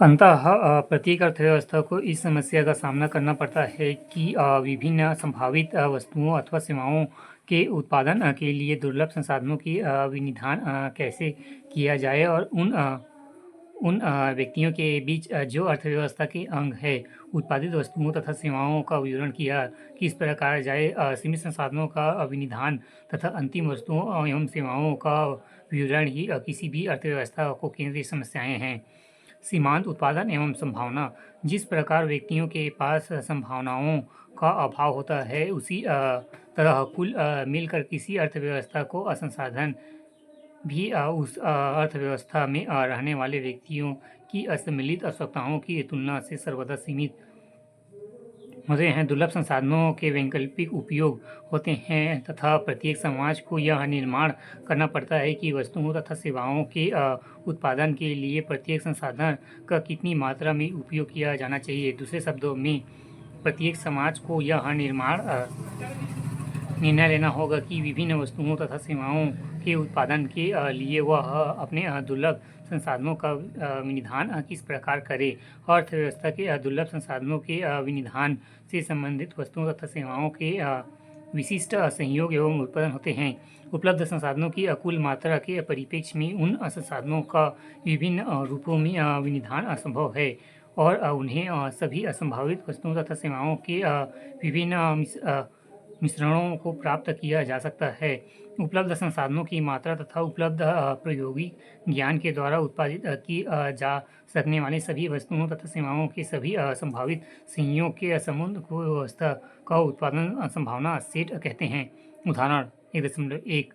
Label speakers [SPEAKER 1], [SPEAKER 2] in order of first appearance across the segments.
[SPEAKER 1] अंततः प्रत्येक अर्थव्यवस्था को इस समस्या का सामना करना पड़ता है कि विभिन्न संभावित वस्तुओं अथवा सेवाओं के उत्पादन के लिए दुर्लभ संसाधनों की विनिधान कैसे किया जाए और उन व्यक्तियों के बीच जो अर्थव्यवस्था के अंग है उत्पादित वस्तुओं तथा सेवाओं का विवरण किया किस प्रकार जाए। सीमित संसाधनों का विनिधान तथा अंतिम वस्तुओं एवं सेवाओं का विवरण ही किसी भी अर्थव्यवस्था को केंद्रीय समस्याएं हैं। सीमांत उत्पादन एवं संभावना। जिस प्रकार व्यक्तियों के पास संभावनाओं का अभाव होता है उसी तरह कुल मिलकर किसी अर्थव्यवस्था को असंसाधन भी उस अर्थव्यवस्था में रहने वाले व्यक्तियों की असम्मिलित आवश्यकताओं की तुलना से सर्वदा सीमित होते हैं। दुर्लभ संसाधनों के वैकल्पिक उपयोग होते हैं तथा प्रत्येक समाज को यह निर्माण करना पड़ता है कि वस्तुओं तथा सेवाओं के उत्पादन के लिए प्रत्येक संसाधन का कितनी मात्रा में उपयोग किया जाना चाहिए। दूसरे शब्दों में प्रत्येक समाज को यह निर्णय लेना होगा कि विभिन्न वस्तुओं तथा सेवाओं के उत्पादन के लिए वह अपने दुर्लभ संसाधनों का विनिधान किस प्रकार करे। अर्थव्यवस्था के दुर्लभ संसाधनों के विनिधान से संबंधित वस्तुओं तथा सेवाओं के विशिष्ट संयोग एवं उत्पादन होते हैं। उपलब्ध संसाधनों की कुल मात्रा के परिप्रेक्ष्य में उन संसाधनों का विभिन्न रूपों में विनिधान असंभव है और उन्हें सभी असंभावित वस्तुओं तथा सेवाओं के विभिन्न मिश्रणों को प्राप्त किया जा सकता है। उपलब्ध संसाधनों की मात्रा तथा उपलब्ध प्रायोगिक ज्ञान के द्वारा उत्पादित की जा सकने वाली सभी वस्तुओं तथा सेवाओं के सभी संभावित संयोग के समूह को व्यवस्था का उत्पादन संभावना सेट कहते हैं। उदाहरण 1.1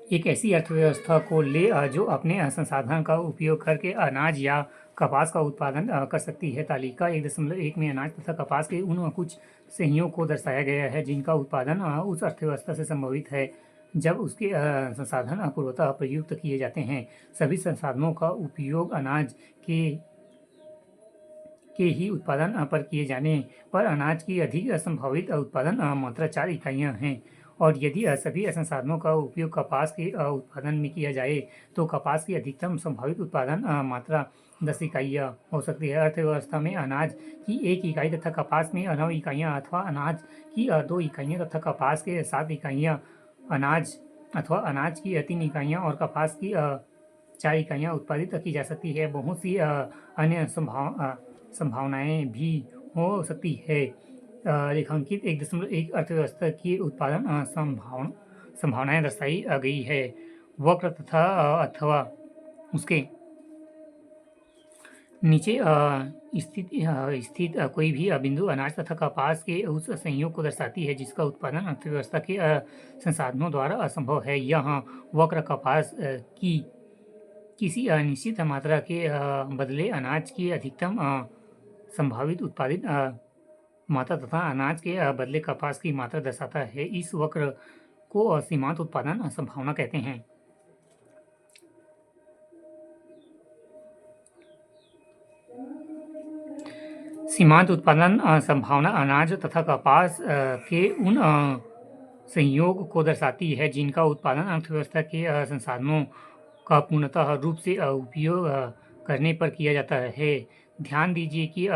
[SPEAKER 1] एक ऐसी अर्थव्यवस्था को ले जो अपने संसाधन का उपयोग करके अनाज या कपास का उत्पादन कर सकती है। तालिका 1.1 में अनाज तथा कपास के उन कुछ संयोगों को दर्शाया गया है जिनका उत्पादन उस अर्थव्यवस्था से संभवित है जब उसके संसाधन पूर्वतः प्रयुक्त किए जाते हैं। सभी संसाधनों का उपयोग अनाज के ही उत्पादन पर किए जाने पर अनाज की अधिक संभावित उत्पादन मात्रा 4 इकाइयाँ हैं और यदि सभी संसाधनों का उपयोग कपास के उत्पादन में किया जाए तो कपास की अधिकतम संभावित उत्पादन मात्रा 10 इकाइयाँ हो सकती है। अर्थव्यवस्था में अनाज की 1 इकाई तथा कपास में 9 इकाइयाँ अथवा अनाज की 2 इकाइयाँ तथा कपास के 7 इकाइयाँ अनाज अथवा अनाज की 3 इकाइयाँ और कपास की 4 इकाइयाँ उत्पादित की जा सकती है। बहुत सी अन्य संभावनाएं भी हो सकती है। रेखांकित 1.1 अर्थव्यवस्था की उत्पादन संभावनाएं दर्शाई गई है। वक्र तथा अथवा उसके नीचे स्थित कोई भी बिंदु अनाज तथा कपास के उस संयोग को दर्शाती है जिसका उत्पादन अर्थव्यवस्था के संसाधनों द्वारा असंभव है। यहाँ वक्र कपास की किसी निश्चित मात्रा के बदले अनाज की अधिकतम संभावित उत्पादित मात्रा तथा अनाज के बदले कपास की मात्रा दर्शाता है। इस वक्र को सीमांत उत्पादन संभावना कहते हैं। सीमांत उत्पादन संभावना अनाज तथा कपास के उन संयोग को दर्शाती है जिनका उत्पादन अर्थव्यवस्था के संसाधनों का पूर्णतः रूप से उपयोग करने पर किया जाता है। ध्यान दीजिए कि